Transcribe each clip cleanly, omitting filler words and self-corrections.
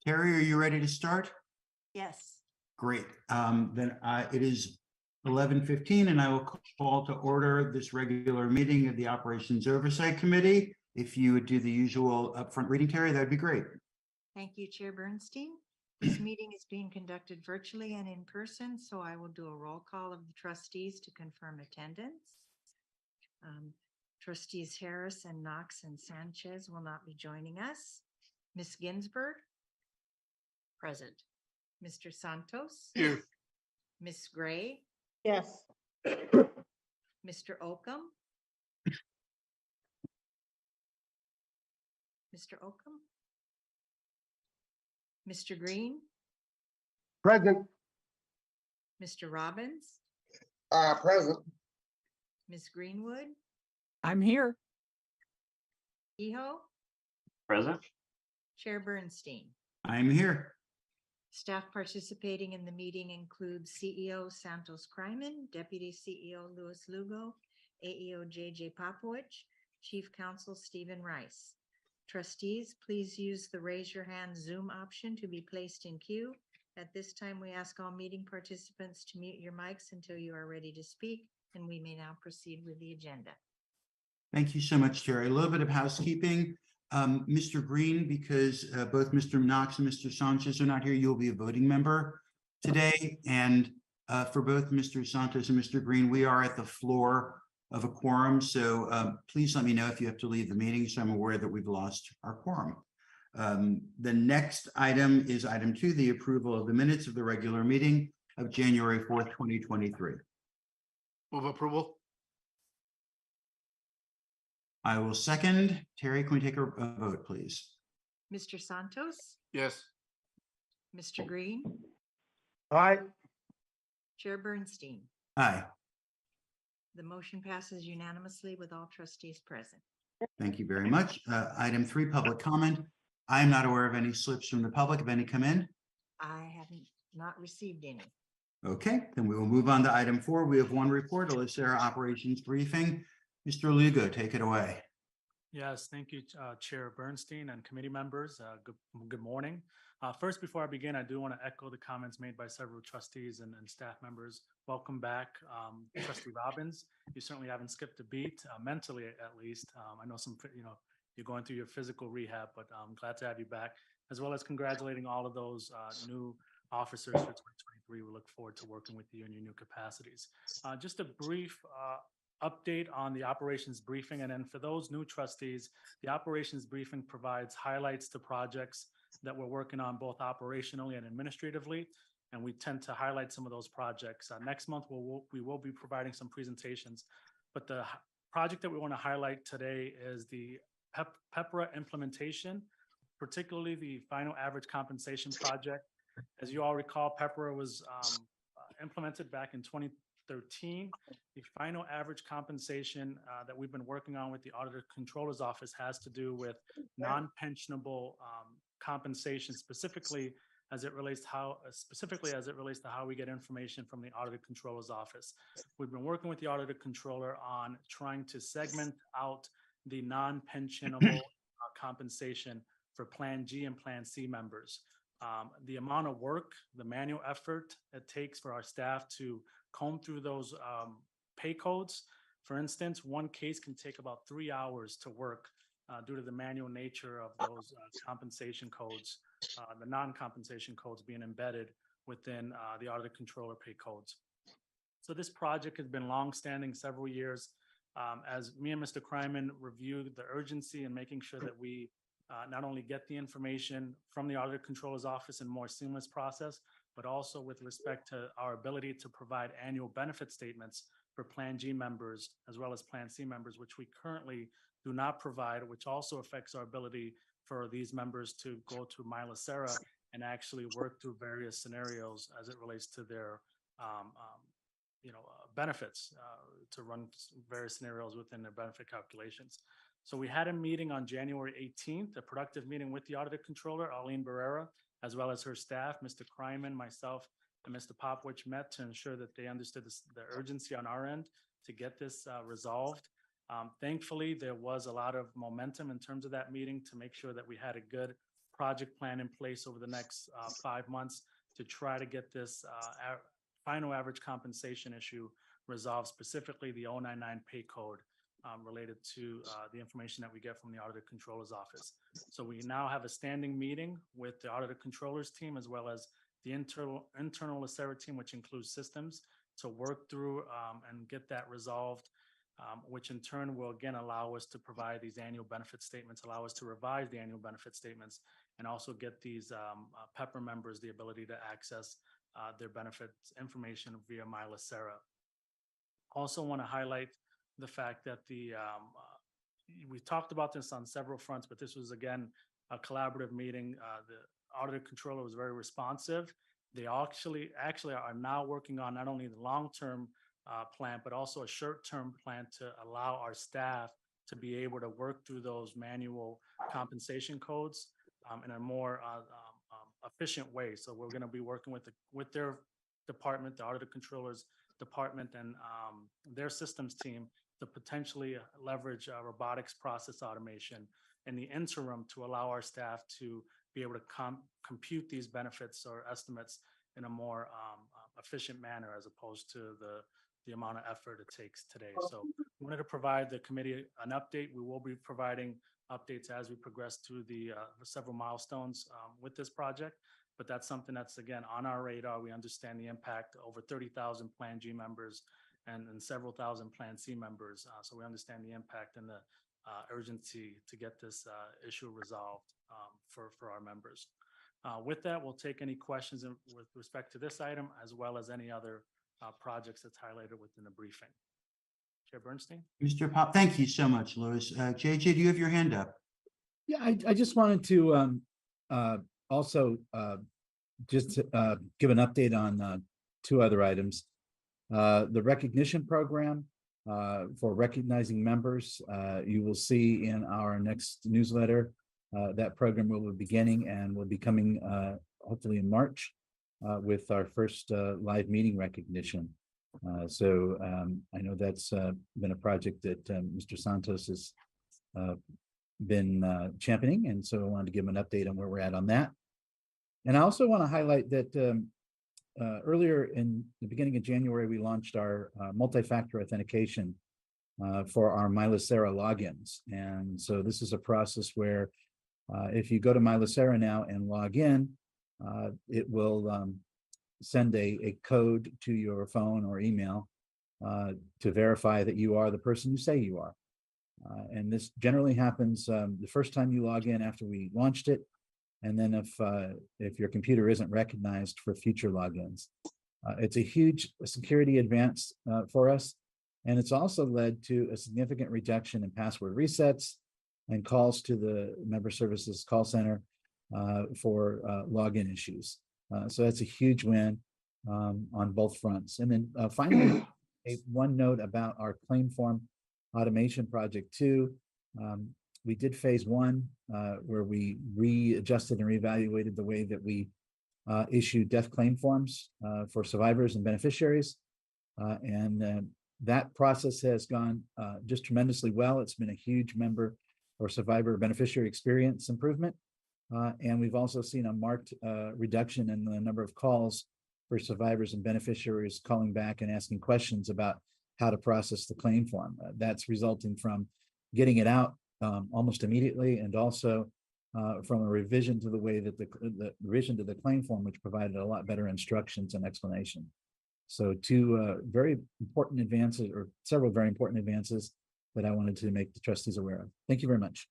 Terry, are you ready to start? Yes. Great. Then it is 11:15 and I will call to order this regular meeting of the Operations Oversight Committee. If you would do the usual upfront reading, Terry, that'd be great. Thank you, Chair Bernstein. This meeting is being conducted virtually and in person, so I will do a roll call of the trustees to confirm attendance. Trustees Harris and Knox and Sanchez will not be joining us. Ms. Ginsburg? Present. Mr. Santos? Here. Ms. Gray? Yes. Mr. Oakham? Mr. Oakham? Mr. Green? Present. Mr. Robbins? Present. Ms. Greenwood? I'm here. Kehoe? Present. Chair Bernstein. I'm here. Staff participating in the meeting include CEO Santos Kryman, Deputy CEO Louis Lugo, AEO JJ Popowich, Chief Counsel Stephen Rice. Trustees, please use the raise your hand Zoom option to be placed in queue. At this time, we ask all meeting participants to mute your mics until you are ready to speak, and we may now proceed with the agenda. Thank you so much, Terry. A little bit of housekeeping. Mr. Green, because both Mr. Knox and Mr. Sanchez are not here, you'll be a voting member today. And for both Mr. Santos and Mr. Green, we are at the floor of a quorum. So please let me know if you have to leave the meeting, so I'm aware that we've lost our quorum. The next item is item 2, the approval of the minutes of the regular meeting of January 4th, 2023. Move approval. I will second. Terry, can we take a vote, please? Mr. Santos? Yes. Mr. Green? Aye. Chair Bernstein. Aye. The motion passes unanimously with all trustees present. Thank you very much. Item 3, public comment. I am not aware of any slips from the public. Have any come in? I haven't not received any. Okay, then we will move on to item 4. We have one report, a LACERA operations briefing. Mr. Lugo, take it away. Yes, thank you, Chair Bernstein and committee members. Good morning. First, before I begin, I do want to echo the comments made by several trustees and staff members. Welcome back, Trustee Robbins. You certainly haven't skipped a beat, mentally at least. I know you're going through your physical rehab, but I'm glad to have you back, as well as congratulating all of those new officers for 2023. We look forward to working with you in your new capacities. Just a brief update on the operations briefing. And then for those new trustees, the operations briefing provides highlights to projects that we're working on both operationally and administratively. And we tend to highlight some of those projects. Next month, we will be providing some presentations. But the project that we want to highlight today is the PEPRA implementation, particularly the final average compensation project. As you all recall, PEPRA was implemented back in 2013. The final average compensation that we've been working on with the Auditor Controller's Office has to do with non-pensionable compensation, specifically as it relates to how we get information from the Auditor Controller's Office. We've been working with the Auditor Controller on trying to segment out the non-pensionable compensation for Plan G and Plan C members. The amount of work, the manual effort it takes for our staff to comb through those pay codes. For instance, one case can take about 3 hours to work due to the manual nature of those compensation codes, the non-compensation codes being embedded within the Auditor Controller pay codes. So this project has been long-standing, several years. As me and Mr. Kryman reviewed the urgency in making sure that we not only get the information from the Auditor Controller's Office in a more seamless process, but also with respect to our ability to provide annual benefit statements for Plan G members, as well as Plan C members, which we currently do not provide, which also affects our ability for these members to go to LACERA and actually work through various scenarios as it relates to their benefits, to run various scenarios within their benefit calculations. So we had a meeting on January 18th, a productive meeting with the Auditor Controller, Arlene Barrera, as well as her staff, Mr. Kryman, myself, and Mr. Popowich met to ensure that they understood the urgency on our end to get this resolved. Thankfully, there was a lot of momentum in terms of that meeting to make sure that we had a good project plan in place over the next 5 months to try to get this final average compensation issue resolved, specifically the 099 pay code related to the information that we get from the Auditor Controller's Office. So we now have a standing meeting with the Auditor Controller's team as well as the internal LACERA team, which includes systems, to work through and get that resolved, which in turn will again allow us to provide these annual benefit statements, allow us to revise the annual benefit statements, and also get these PEPR members the ability to access their benefits information via MyLACERA. Also want to highlight the fact that we talked about this on several fronts, but this was again a collaborative meeting. The Auditor Controller was very responsive. They actually are now working on not only the long-term plan, but also a short-term plan to allow our staff to be able to work through those manual compensation codes in a more efficient way. So we're going to be working with their department, the Auditor Controller's department, and their systems team to potentially leverage robotics process automation in the interim to allow our staff to be able to compute these benefits or estimates in a more efficient manner as opposed to the amount of effort it takes today. So we wanted to provide the committee an update. We will be providing updates as we progress through the several milestones with this project, but that's something that's again on our radar. We understand the impact, over 30,000 Plan G members and several thousand Plan C members. So we understand the impact and the urgency to get this issue resolved for our members. With that, we'll take any questions with respect to this item, as well as any other projects that's highlighted within the briefing. Chair Bernstein? Mr. Pop, thank you so much, Louis. JJ, do you have your hand up? Yeah, I just wanted to also just give an update on two other items. The recognition program for recognizing members, you will see in our next newsletter. That program will be beginning and will be coming hopefully in March with our first live meeting recognition. So I know that's been a project that Mr. Santos has been championing, and so I wanted to give him an update on where we're at on that. And I also want to highlight that earlier in the beginning of January, we launched our multi-factor authentication for our MyLACERA logins. And so this is a process where if you go to MyLACERA now and log in, it will send a code to your phone or email to verify that you are the person you say you are. And this generally happens the first time you log in after we launched it. And then if your computer isn't recognized for future logins. It's a huge security advance for us. And it's also led to a significant reduction in password resets and calls to the member services call center for login issues. So that's a huge win on both fronts. And then finally, one note about our claim form automation project 2. We did phase 1 where we readjusted and reevaluated the way that we issue death claim forms for survivors and beneficiaries. And that process has gone just tremendously well. It's been a huge member or survivor beneficiary experience improvement. And we've also seen a marked reduction in the number of calls for survivors and beneficiaries calling back and asking questions about how to process the claim form. That's resulting from getting it out almost immediately, and also from a revision to the way that the revision to the claim form, which provided a lot better instructions and explanation. So two very important advances, or several very important advances, that I wanted to make the trustees aware of. Thank you very much.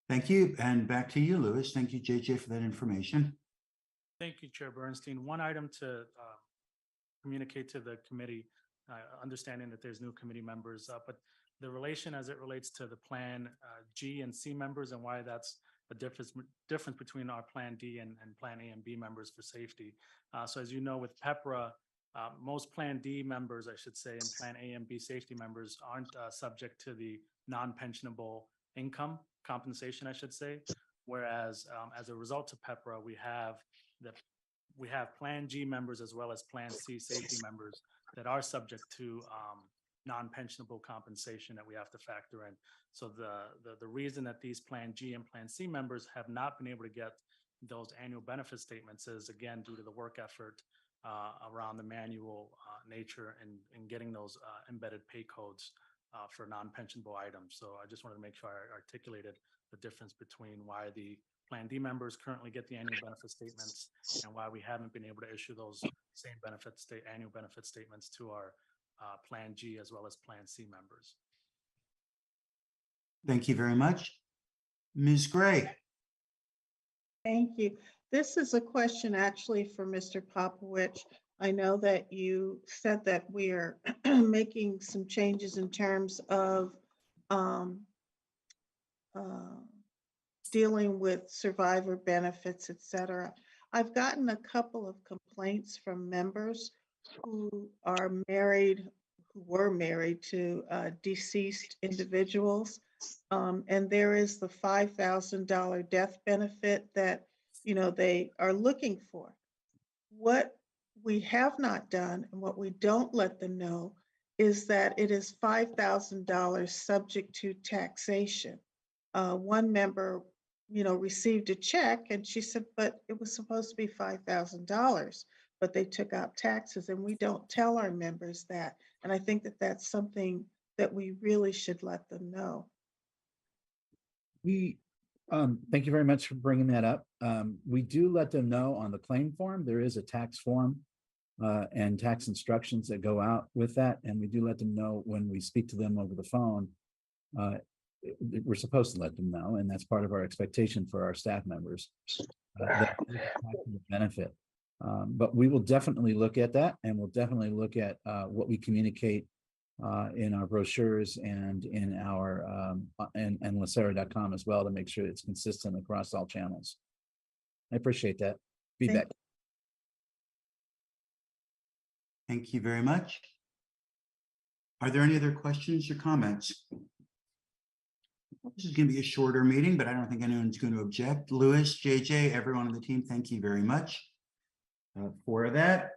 Thank you. And back to you, Louis. Thank you, JJ, for that information. Thank you, Chair Bernstein. One item to communicate to the committee, understanding that there's new committee members, but the relation as it relates to the Plan G and C members, and why that's a difference between our Plan D and Plan A and B members for safety. So as you know, with PEPRA, most Plan D members, I should say, and Plan A and B safety members aren't subject to the non-pensionable income compensation, I should say. Whereas as a result of PEPRA, we have Plan G members as well as Plan C safety members that are subject to non-pensionable compensation that we have to factor in. So the reason that these Plan G and Plan C members have not been able to get those annual benefit statements is again due to the work effort around the manual nature and getting those embedded pay codes for non-pensionable items. So I just wanted to make sure I articulated the difference between why the Plan D members currently get the annual benefit statements and why we haven't been able to issue those same annual benefit statements to our Plan G as well as Plan C members. Thank you very much. Ms. Gray. Thank you. This is a question actually for Mr. Popowich. I know that you said that we are making some changes in terms of dealing with survivor benefits, et cetera. I've gotten a couple of complaints from members who are married, who were married to deceased individuals. And there is the $5,000 death benefit that, you know, they are looking for. What we have not done and what we don't let them know is that it is $5,000 subject to taxation. One member, you know, received a check and she said, but it was supposed to be $5,000, but they took out taxes, and we don't tell our members that. And I think that that's something that we really should let them know. We, thank you very much for bringing that up. We do let them know on the claim form. There is a tax form and tax instructions that go out with that. And we do let them know when we speak to them over the phone. We're supposed to let them know, and that's part of our expectation for our staff members. That benefit. But we will definitely look at that, and we'll definitely look at what we communicate in our brochures and in our and LACERA.com as well, to make sure it's consistent across all channels. I appreciate that feedback. Thank you very much. Are there any other questions or comments? This is going to be a shorter meeting, but I don't think anyone's going to object. Louis, JJ, everyone on the team, thank you very much for that.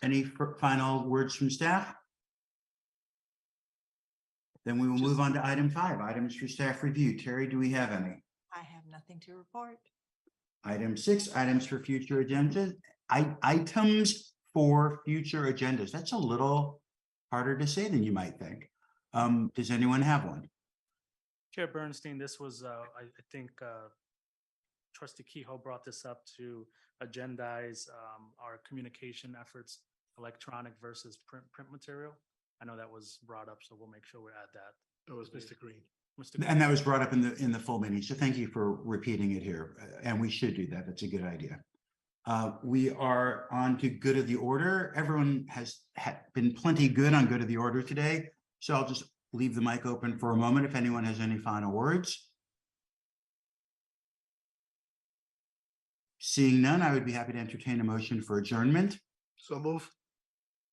Any final words from staff? Then we will move on to item 5, items for staff review. Terry, do we have any? I have nothing to report. Item 6, items for future agendas. Items for future agendas. That's a little harder to say than you might think. Does anyone have one? Chair Bernstein, this was, I think Trustee Kehoe brought this up to agendize our communication efforts, electronic versus print material. I know that was brought up, so we'll make sure we add that. That was Mr. Green. And that was brought up in the full meeting. So thank you for repeating it here. And we should do that. That's a good idea. We are on to good of the order. Everyone has been plenty good on good of the order today. So I'll just leave the mic open for a moment if anyone has any final words. Seeing none, I would be happy to entertain a motion for adjournment. So move.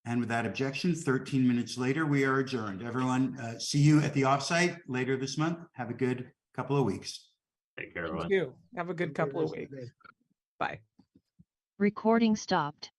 And without objection, 13 minutes later, we are adjourned. Everyone, see you at the offsite later this month. Have a good couple of weeks. Take care, everyone. Thank you. Have a good couple of weeks. Bye. Recording stopped.